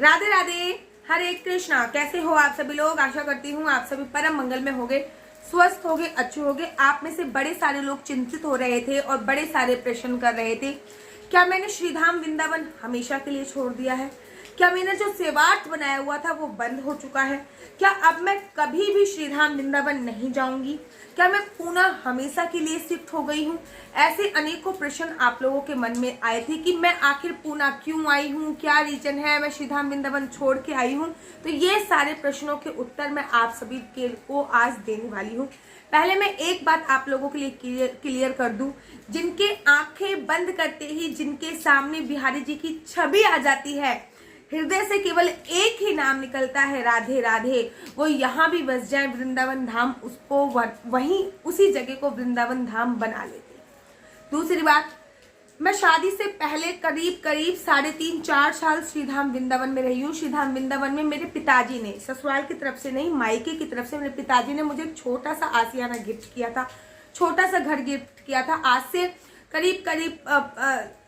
राधे राधे, हरे कृष्णा। कैसे हो आप सभी लोग? आशा करती हूँ आप सभी परम मंगल में होंगे, स्वस्थ होंगे, अच्छे होंगे। आप में से बड़े सारे लोग चिंतित हो रहे थे और बड़े सारे प्रश्न कर रहे थे, क्या मैंने श्रीधाम वृंदावन हमेशा के लिए छोड़ दिया है? क्या मैंने जो सेवार्थ बनाया हुआ था वो बंद हो चुका है? क्या अब मैं कभी भी श्रीधाम वृंदावन नहीं जाऊंगी? क्या मैं पुनः हमेशा के लिए शिफ्ट हो गई हूँ? ऐसे अनेकों प्रश्न आप लोगों के मन में आए थे कि मैं आखिर पुनः क्यों आई हूँ, क्या रीजन है, मैं श्रीधाम वृंदावन छोड़ के आई हूँ। तो ये सारे प्रश्नों के उत्तर मैं आप सभी के को आज देने वाली हूँ। पहले मैं एक बात आप लोगों के लिए क्लियर कर दूं, जिनके आंखें बंद करते ही जिनके सामने बिहारी जी की छवि आ जाती है, हृदय से केवल एक ही नाम निकलता है, राधे राधे, वो यहाँ भी बस जाए वृंदावन धाम, उसको वहीं उसी जगह को वृंदावन धाम बना लेते। दूसरी बात, मैं शादी से पहले करीब 3.5-4 साल श्रीधाम वृंदावन में रही हूँ। श्रीधाम वृंदावन में मेरे पिताजी ने, ससुराल की तरफ से नहीं, मायके की तरफ से मेरे पिताजी ने मुझे एक छोटा सा आशियाना गिफ्ट किया था, छोटा सा घर गिफ्ट किया था। आज से करीब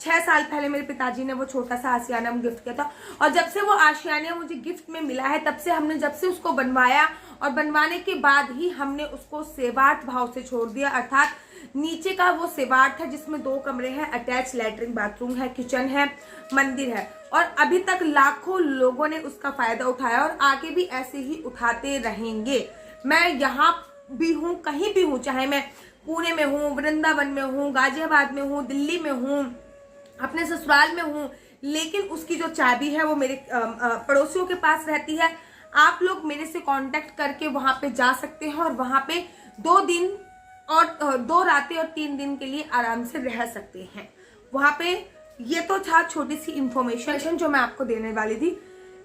6 साल पहले मेरे पिताजी ने वो छोटा सा आशियाना गिफ्ट किया था। और जब से वो आशियाना मुझे गिफ्ट में मिला है, तब से हमने जब से उसको बनवाया और बनवाने के बाद ही हमने उसको सेवार्थ भाव से छोड़ दिया। अर्थात नीचे का वो सेवार्थ है जिसमें 2 कमरे हैं, अटैच लैट्रिन बाथरूम है, किचन है, मंदिर है, और अभी तक लाखों लोगों ने उसका फायदा उठाया और आगे भी ऐसे ही उठाते रहेंगे। मैं यहाँ भी हूँ, कहीं भी हूँ, चाहे मैं पुणे में हूँ, वृंदावन में हूँ, गाजियाबाद में हूँ, दिल्ली में हूँ, अपने ससुराल में हूँ, लेकिन उसकी जो चाबी है वो मेरे पड़ोसियों के पास रहती है। आप लोग मेरे से कांटेक्ट करके वहां पे जा सकते हैं और वहां पे 2 दिन और 2 रातें और 3 दिन के लिए आराम से रह सकते हैं वहां पे। ये तो था छोटी सी इंफॉर्मेशन जो मैं आपको देने वाली थी।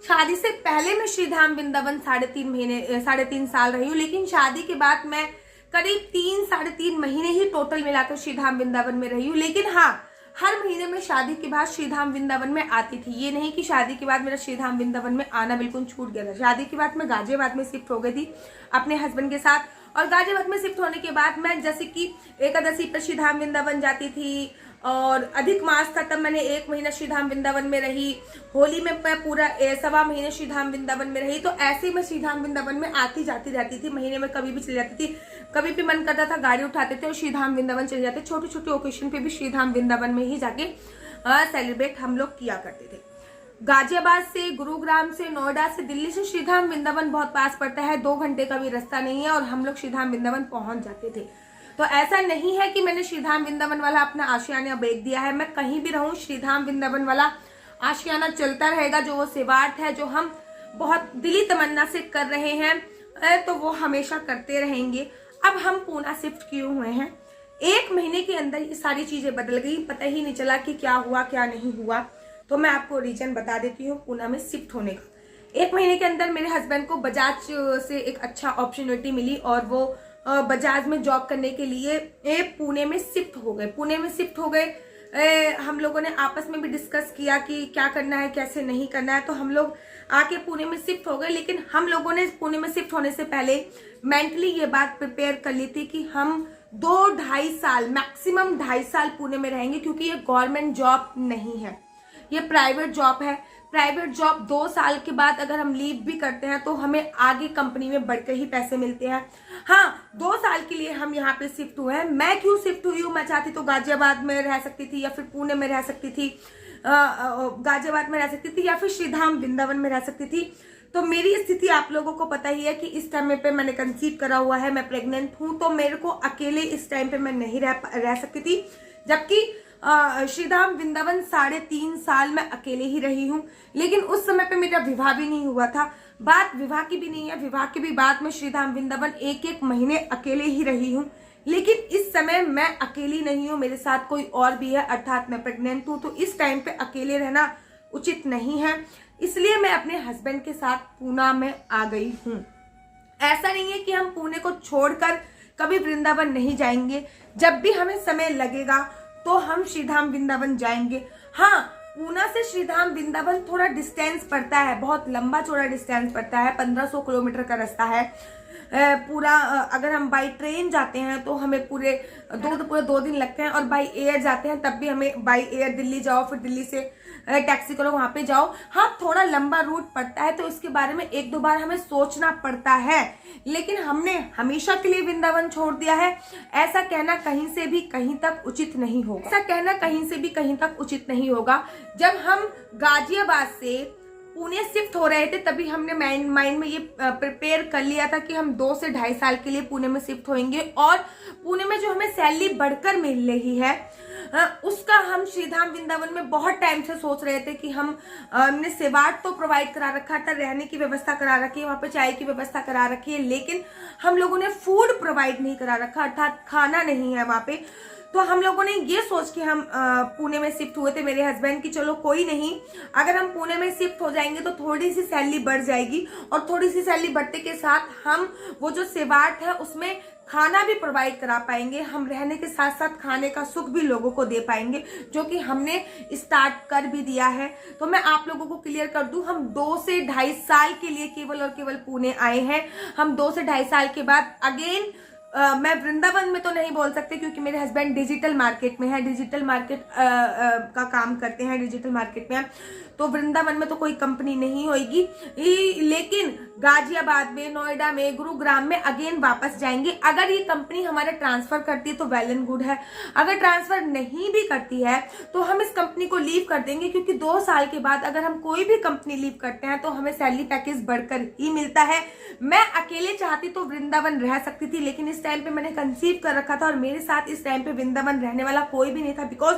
शादी से पहले मैं श्रीधाम वृंदावन 3.5 साल रही हूँ, लेकिन शादी के बाद मैं करीब 3-3.5 महीने ही टोटल मिलाकर श्रीधाम वृंदावन में रही हूँ। लेकिन हाँ, हर महीने में शादी के बाद श्रीधाम वृंदावन में आती थी। ये नहीं कि शादी के बाद मेरा श्रीधाम वृंदावन में आना बिल्कुल छूट गया था। शादी के बाद मैं गाजियाबाद में शिफ्ट हो गई थी अपने हस्बैंड के साथ, और गाजियाबाद में शिफ्ट होने के बाद मैं जैसे कि एकादशी पर श्रीधाम वृंदावन जाती थी, और अधिक मास था तब मैंने 1 महीना श्रीधाम वृंदावन में रही, होली में मैं पूरा 1.25 महीने श्रीधाम वृंदावन में रही। तो ऐसे मैं श्रीधाम वृंदावन में आती जाती रहती थी, महीने में कभी भी चली जाती थी। कभी भी मन करता था गाड़ी उठाते थे और श्रीधाम वृंदावन चले जाते। छोटे छोटे ओकेशन पे भी श्रीधाम वृंदावन में ही जाके सेलिब्रेट हम लोग किया करते थे। गाजियाबाद से, गुरुग्राम से, नोएडा से, दिल्ली से श्रीधाम वृंदावन बहुत पास पड़ता है, 2 घंटे का भी रास्ता नहीं है और हम लोग श्रीधाम वृंदावन पहुंच जाते थे। तो ऐसा नहीं है कि मैंने श्रीधाम वृंदावन वाला अपना आशियाना ब्रेक दिया है। मैं कहीं भी रहूं, श्रीधाम वृंदावन वाला आशियाना चलता रहेगा। जो वो सेवार्थ है, जो हम बहुत दिली तमन्ना से कर रहे हैं, तो वो हमेशा करते रहेंगे। अब हम पूना शिफ्ट किए हुए हैं, 1 महीने के अंदर ये सारी चीजें बदल गई, पता ही नहीं चला कि क्या हुआ क्या नहीं हुआ। तो मैं आपको रीजन बता देती हूँ पूना में शिफ्ट होने का। 1 महीने के अंदर मेरे हस्बैंड को बजाज से एक अच्छा अपॉर्चुनिटी मिली और वो बजाज में जॉब करने के लिए पुणे में शिफ्ट हो गए। पुणे में शिफ्ट हो गए। हम लोगों ने आपस में भी डिस्कस किया कि क्या करना है, कैसे नहीं करना है, तो हम लोग आके पुणे में शिफ्ट हो गए। लेकिन हम लोगों ने पुणे में शिफ्ट होने से पहले मेंटली ये बात प्रिपेयर कर ली थी कि हम 2-2.5 साल, मैक्सिमम 2.5 साल पुणे में रहेंगे, क्योंकि ये गवर्नमेंट जॉब नहीं है, ये प्राइवेट जॉब है। प्राइवेट जॉब 2 साल के बाद अगर हम लीव भी करते हैं तो हमें आगे कंपनी में बढ़कर ही पैसे मिलते हैं। हाँ, 2 साल के लिए हम यहाँ पे शिफ्ट हुए हैं। मैं क्यों शिफ्ट हुई हूँ? मैं चाहती तो गाजियाबाद में रह सकती थी, या फिर पुणे में रह सकती थी, गाजियाबाद में रह सकती थी, या फिर श्रीधाम वृंदावन में रह सकती थी। तो मेरी स्थिति आप लोगों को पता ही है कि इस टाइम पे मैंने कंसीव करा हुआ है, मैं प्रेग्नेंट हूँ, तो मेरे को अकेले इस टाइम पे मैं नहीं रह सकती थी। जबकि श्रीधाम वृंदावन 3.5 साल मैं अकेले ही रही हूँ। लेकिन उस समय पे मेरा विवाह भी नहीं हुआ था। बात विवाह की भी नहीं है, विवाह के भी बाद में श्रीधाम वृंदावन 1-1 महीने अकेले ही रही हूँ। लेकिन इस समय मैं अकेली नहीं हूँ, मेरे साथ कोई और भी है, अर्थात मैं प्रेग्नेंट हूँ। तो इस टाइम पे अकेले रहना उचित नहीं है, इसलिए मैं अपने हस्बैंड के साथ पूना में आ गई हूँ। ऐसा नहीं है कि हम पुणे को छोड़कर कभी वृंदावन नहीं जाएंगे। जब भी हमें समय लगेगा तो हम श्रीधाम वृंदावन जाएंगे। हाँ, पूना से श्रीधाम वृंदावन थोड़ा डिस्टेंस पड़ता है, बहुत लंबा चौड़ा डिस्टेंस पड़ता है, 1500 किलोमीटर का रास्ता है पूरा। अगर हम बाई ट्रेन जाते हैं तो हमें पूरे 2 दिन लगते हैं, और बाई एयर जाते हैं तब भी हमें बाई एयर दिल्ली जाओ, फिर दिल्ली से टैक्सी करो, वहां पे जाओ। हाँ, थोड़ा लंबा रूट पड़ता है तो इसके बारे में एक दो बार हमें सोचना पड़ता है, लेकिन हमने हमेशा के लिए वृंदावन छोड़ दिया है, ऐसा कहना कहीं से भी कहीं तक उचित नहीं होगा। ऐसा कहना कहीं से भी कहीं तक उचित नहीं होगा। जब हम गाजियाबाद से पुणे शिफ्ट हो रहे थे तभी हमने माइंड में ये प्रिपेयर कर लिया था कि हम 2 से 2.5 साल के लिए पुणे में शिफ्ट होंगे, और पुणे में जो हमें सैलरी बढ़कर मिल रही है उसका हम श्रीधाम वृंदावन में बहुत टाइम से सोच रहे थे कि हमने सेवाट तो प्रोवाइड करा रखा था, रहने की व्यवस्था करा रखी है, वहां पे चाय की व्यवस्था करा रखी है, लेकिन हम लोगों ने फूड प्रोवाइड नहीं करा रखा, अर्थात खाना नहीं है वहां पे। तो हम लोगों ने ये सोच के हम पुणे में शिफ्ट हुए थे, मेरे हस्बैंड की चलो कोई नहीं, अगर हम पुणे में शिफ्ट हो जाएंगे तो थोड़ी सी सैलरी बढ़ जाएगी, और थोड़ी सी सैलरी बढ़ने के साथ हम वो जो सेवाट है उसमें खाना भी प्रोवाइड करा पाएंगे, हम रहने के साथ साथ खाने का सुख भी लोगों को दे पाएंगे, जो कि हमने स्टार्ट कर भी दिया है। तो मैं आप लोगों को क्लियर कर दूं, हम 2 से 2.5 साल के लिए केवल और केवल पुणे आए हैं। हम 2 से 2.5 साल के बाद अगेन मैं वृंदावन में तो नहीं बोल सकते क्योंकि मेरे हस्बैंड डिजिटल मार्केट में है, डिजिटल मार्केट का काम करते हैं, डिजिटल मार्केट में, तो वृंदावन में तो कोई कंपनी नहीं होगी, लेकिन गाजियाबाद में, नोएडा में, गुरुग्राम में अगेन वापस जाएंगे। अगर ये कंपनी हमारा ट्रांसफर करती है तो वेल एंड गुड है, अगर ट्रांसफर नहीं भी करती है तो हम इस कंपनी को लीव कर देंगे, क्योंकि 2 साल के बाद अगर हम कोई भी कंपनी लीव करते हैं तो हमें सैलरी पैकेज बढ़कर ही मिलता है। मैं अकेले चाहती तो वृंदावन रह सकती थी, लेकिन इस टाइम पे मैंने कंसीव कर रखा था और मेरे साथ इस टाइम पे वृंदावन रहने वाला कोई भी नहीं था, बिकॉज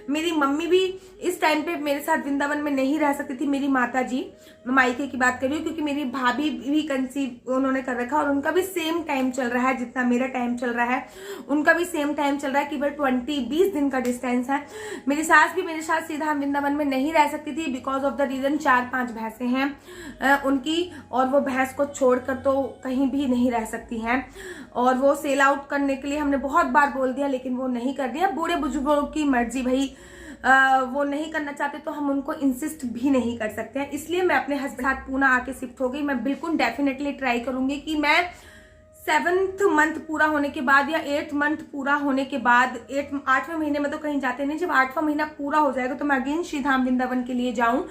मेरी मम्मी भी इस टाइम पे मेरे साथ वृंदावन में नहीं रह सकती थी, मेरी माता जी, मैं मायके की बात कर रही हूँ, क्योंकि मेरी भाभी भी कंसीव उन्होंने कर रखा और उनका भी सेम टाइम चल रहा है जितना मेरा टाइम चल रहा है, उनका भी सेम टाइम चल रहा है, केवल 20 दिन का डिस्टेंस है। मेरी सास भी मेरे साथ सीधा वृंदावन में नहीं रह सकती थी बिकॉज ऑफ द रीजन 4-5 भैंसें हैं उनकी, और वो भैंस को छोड़कर तो कहीं भी नहीं रह सकती हैं, और वो सेल आउट करने के लिए हमने बहुत बार बोल दिया लेकिन वो नहीं कर दिया। बूढ़े बुजुर्गों की मर्जी भाई, वो नहीं करना चाहते तो हम उनको इंसिस्ट भी नहीं कर सकते हैं, इसलिए मैं अपने हस्बैंड के साथ पुणे आके शिफ्ट हो गई। मैं बिल्कुल डेफिनेटली ट्राई करूंगी कि मैं 7th मंथ पूरा होने के बाद या 8th मंथ पूरा होने के बाद, 8वें महीने में तो कहीं जाते नहीं, जब 8वां महीना पूरा हो जाएगा तो मैं अगेन श्रीधाम वृंदावन के लिए जाऊं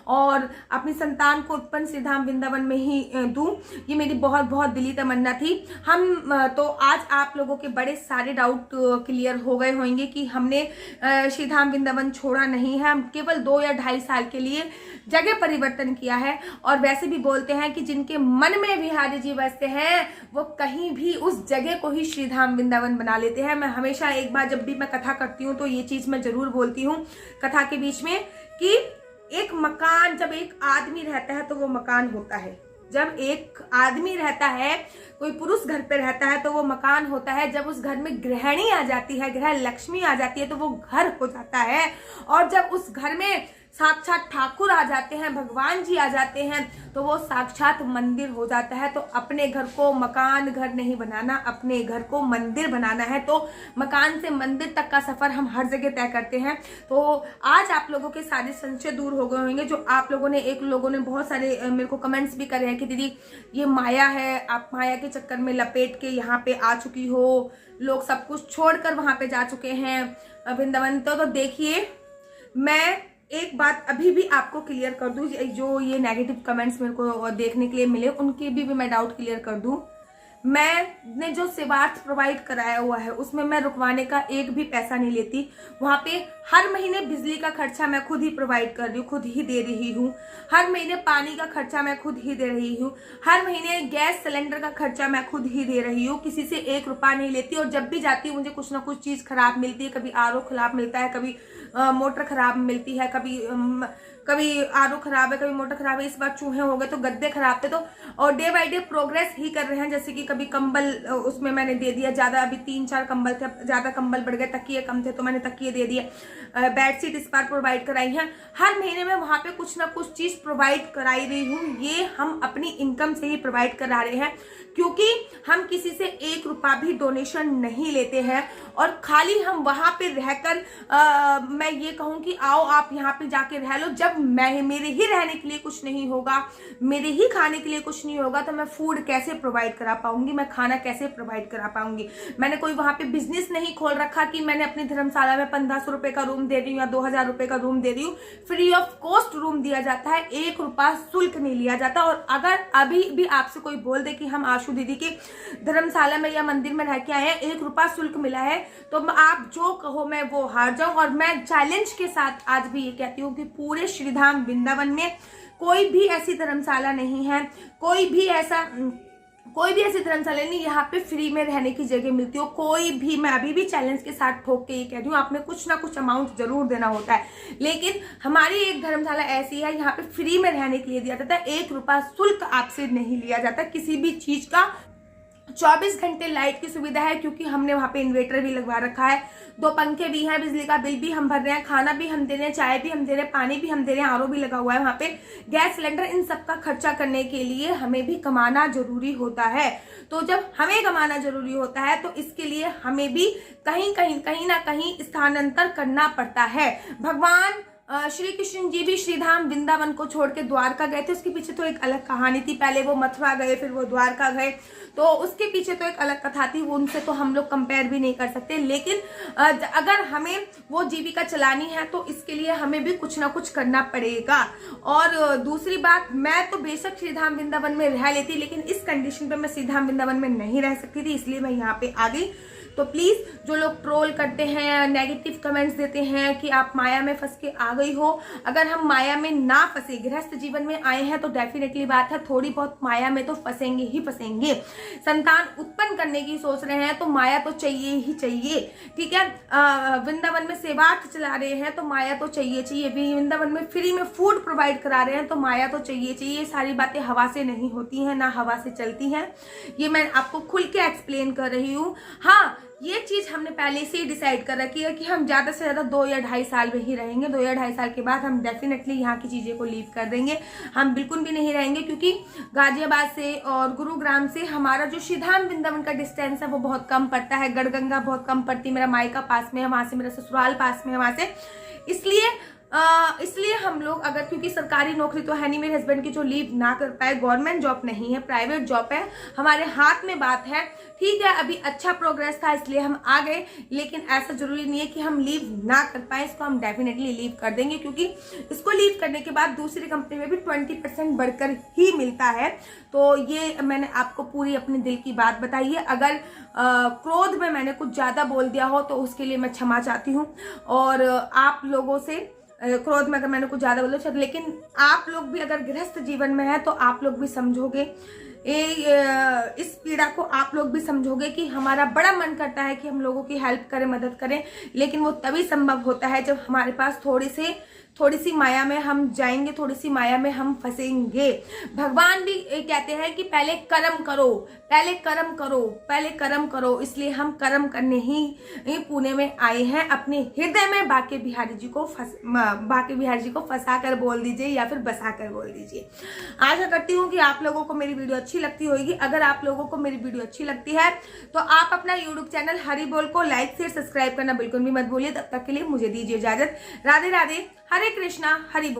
और अपनी संतान को उत्पन्न श्रीधाम वृंदावन में ही दूं। ये मेरी बहुत बहुत दिली तमन्ना थी। हम तो आज आप लोगों के बड़े सारे डाउट क्लियर हो गए होंगे कि हमने श्रीधाम वृंदावन छोड़ा नहीं है, हम केवल 2 या 2.5 साल के लिए जगह परिवर्तन किया है। और वैसे भी बोलते हैं कि जिनके मन में बिहारी जी बसते हैं वो कहीं भी उस जगह को ही श्रीधाम वृंदावन बना लेते हैं। मैं हमेशा एक बार जब भी मैं कथा करती हूँ तो ये चीज मैं जरूर बोलती हूँ कथा के बीच में कि एक मकान, जब एक आदमी रहता है तो वो मकान होता है, जब एक आदमी रहता है, कोई पुरुष घर पे रहता है तो वो मकान होता है, जब उस घर में गृहिणी आ जाती है, गृह लक्ष्मी आ जाती है तो वो घर हो जाता है, और जब उस घर में साक्षात ठाकुर आ जाते हैं, भगवान जी आ जाते हैं तो वो साक्षात मंदिर हो जाता है। तो अपने घर को मकान घर नहीं बनाना, अपने घर को मंदिर बनाना है। तो मकान से मंदिर तक का सफर हम हर जगह तय करते हैं। तो आज आप लोगों के सारे संशय दूर हो गए होंगे। जो आप लोगों ने, एक लोगों ने बहुत सारे मेरे को कमेंट्स भी करे हैं कि दीदी ये माया है, आप माया के चक्कर में लपेट के यहाँ पे आ चुकी हो, लोग सब कुछ छोड़कर वहां पे जा चुके हैं वृंदावन। तो देखिए, मैं एक बात अभी भी आपको क्लियर कर दूं, जो ये नेगेटिव कमेंट्स मेरे को देखने के लिए मिले उनके भी मैं डाउट क्लियर कर दूं। मैंने जो सेवार्थ प्रोवाइड कराया हुआ है उसमें मैं रुकवाने का एक भी पैसा नहीं लेती। वहां पे हर महीने बिजली का खर्चा मैं खुद ही प्रोवाइड कर रही हूँ, खुद ही दे रही हूँ। हर महीने पानी का खर्चा मैं खुद ही दे रही हूँ। हर महीने गैस सिलेंडर का खर्चा मैं खुद ही दे रही हूँ, किसी से 1 रुपया नहीं लेती। और जब भी जाती हूँ मुझे कुछ ना कुछ चीज खराब मिलती है, कभी आरओ खराब मिलता है, कभी मोटर खराब मिलती है, कभी आरओ खराब है, कभी मोटर खराब है। इस बार चूहे हो गए तो गद्दे खराब थे, तो और डे बाय डे प्रोग्रेस ही कर रहे हैं। जैसे कि कभी कंबल उसमें मैंने दे दिया ज्यादा, अभी 3-4 कंबल थे, ज्यादा कंबल बढ़ गए, तकिए कम थे तो मैंने तकिए दे दिए। बेडशीट इस बार प्रोवाइड कराई है। हर महीने में वहां पे कुछ ना कुछ चीज प्रोवाइड कराई रही हूँ। ये हम अपनी इनकम से ही प्रोवाइड करा रहे हैं, क्योंकि हम किसी से 1 रुपया भी डोनेशन नहीं लेते हैं। और खाली हम वहां पे रहकर मैं ये कहूँ कि आओ आप यहाँ पे जाके रह लो, जब मेरे ही रहने के लिए कुछ नहीं होगा, मेरे ही खाने के लिए कुछ नहीं होगा, तो मैं फूड कैसे प्रोवाइड करा पाऊंगी, मैं खाना कैसे प्रोवाइड करा पाऊंगी। मैंने कोई वहां पे बिजनेस नहीं खोल रखा कि मैंने अपनी धर्मशाला में 1500 रुपए का रूम दे रही हूँ या 2000 रुपए का रूम दे रही हूँ। फ्री ऑफ कॉस्ट रूम दिया जाता है, 1 रुपया शुल्क नहीं लिया जाता। और अगर अभी भी आपसे कोई बोल दे कि हम आशु दीदी के धर्मशाला में या मंदिर में रह के आए हैं, 1 रुपया शुल्क मिला है, तो आप जो कहो मैं वो हार जाऊं। और मैं चैलेंज के साथ आज भी ये कहती हूँ कि पूरे श्रीधाम वृंदावन में कोई भी ऐसी धर्मशाला नहीं है, कोई भी ऐसी धर्मशाला नहीं यहाँ पे फ्री में रहने की जगह मिलती हो। कोई भी, मैं अभी भी चैलेंज के साथ ठोक के ये कह रही हूँ, आपने कुछ ना कुछ अमाउंट जरूर देना होता है। लेकिन हमारी एक धर्मशाला ऐसी है, यहाँ पे फ्री में रहने के लिए दिया जाता है, 1 रुपया शुल्क आपसे नहीं लिया जाता किसी भी चीज का। 24 घंटे लाइट की सुविधा है, क्योंकि हमने वहां पे इन्वर्टर भी लगवा रखा है, 2 पंखे भी हैं, बिजली का बिल भी हम भर रहे हैं, खाना भी हम दे रहे हैं, चाय भी हम दे रहे हैं, पानी भी हम दे रहे हैं, आरओ भी लगा हुआ है वहां पे, गैस सिलेंडर, इन सब का खर्चा करने के लिए हमें भी कमाना जरूरी होता है। तो जब हमें कमाना जरूरी होता है तो इसके लिए हमें भी कहीं ना कहीं स्थानांतर करना पड़ता है। भगवान श्री कृष्ण जी भी श्रीधाम वृंदावन को छोड़ के द्वारका गए थे, उसके पीछे तो एक अलग कहानी थी। पहले वो मथुरा गए, फिर वो द्वारका गए, तो उसके पीछे तो एक अलग कथा थी, वो उनसे तो हम लोग कंपेयर भी नहीं कर सकते। लेकिन अगर हमें वो जीविका चलानी है तो इसके लिए हमें भी कुछ ना कुछ करना पड़ेगा। और दूसरी बात, मैं तो बेशक श्रीधाम वृंदावन में रह लेती, लेकिन इस कंडीशन पे मैं श्रीधाम वृंदावन में नहीं रह सकती थी, इसलिए मैं यहाँ पे आ गई। तो प्लीज जो लोग ट्रोल करते हैं, नेगेटिव कमेंट्स देते हैं कि आप माया में फंस के आ गई हो, अगर हम माया में ना फंसे, गृहस्थ जीवन में आए हैं तो डेफिनेटली बात है थोड़ी बहुत माया में तो फंसेंगे ही फंसेंगे। संतान उत्पन्न करने की सोच रहे हैं तो माया तो चाहिए ही चाहिए, ठीक है। वृंदावन में सेवार्थ चला रहे हैं तो माया तो चाहिए। वृंदावन में फ्री में फूड प्रोवाइड करा रहे हैं तो माया तो चाहिए। सारी बातें हवा से नहीं होती हैं, ना हवा से चलती हैं, ये मैं आपको खुल के एक्सप्लेन कर रही हूँ। हाँ, ये चीज हमने पहले से ही डिसाइड कर रखी है कि हम ज्यादा से ज्यादा 2 या 2.5 साल में ही रहेंगे। 2 या 2.5 साल के बाद हम डेफिनेटली यहाँ की चीजें को लीव कर देंगे, हम बिल्कुल भी नहीं रहेंगे, क्योंकि गाजियाबाद से और गुरुग्राम से हमारा जो श्रीधाम वृंदावन का डिस्टेंस है वो बहुत कम पड़ता है, गढ़गंगा बहुत कम पड़ती है, मेरा मायका पास में है, वहां से मेरा ससुराल पास में है वहां से। इसलिए हम लोग अगर, क्योंकि सरकारी नौकरी तो है नहीं मेरे हस्बैंड की जो लीव ना कर पाए, गवर्नमेंट जॉब नहीं है, प्राइवेट जॉब है, हमारे हाथ में बात है, ठीक है। अभी अच्छा प्रोग्रेस था इसलिए हम आ गए, लेकिन ऐसा जरूरी नहीं है कि हम लीव ना कर पाए, इसको हम डेफिनेटली लीव कर देंगे, क्योंकि इसको लीव करने के बाद दूसरी कंपनी में भी 20% बढ़कर ही मिलता है। तो ये मैंने आपको पूरी अपने दिल की बात बताई है। अगर क्रोध में मैंने कुछ ज्यादा बोल दिया हो तो उसके लिए मैं क्षमा चाहती हूँ। और आप लोगों से क्रोध में अगर मैंने कुछ ज्यादा बोला, लेकिन आप लोग भी अगर गृहस्थ जीवन में है तो आप लोग भी समझोगे, इस पीड़ा को आप लोग भी समझोगे कि हमारा बड़ा मन करता है कि हम लोगों की हेल्प करें, मदद करें, लेकिन वो तभी संभव होता है जब हमारे पास थोड़ी सी माया में हम जाएंगे, थोड़ी सी माया में हम फंसेंगे। भगवान भी कहते हैं कि पहले कर्म करो, इसलिए हम कर्म करने ही पुणे में आए हैं। अपने हृदय में बाके बिहारी जी को फंसा कर बोल दीजिए या फिर बसा कर बोल दीजिए। आशा करती हूँ कि आप लोगों को मेरी वीडियो अच्छी लगती होगी। अगर आप लोगों को मेरी वीडियो अच्छी लगती है तो आप अपना यूट्यूब चैनल हरि बोल को लाइक शेयर सब्सक्राइब करना बिल्कुल भी मत भूलिए। तब तक के लिए मुझे दीजिए इजाजत। राधे राधे, हरे कृष्णा, हरि बोल।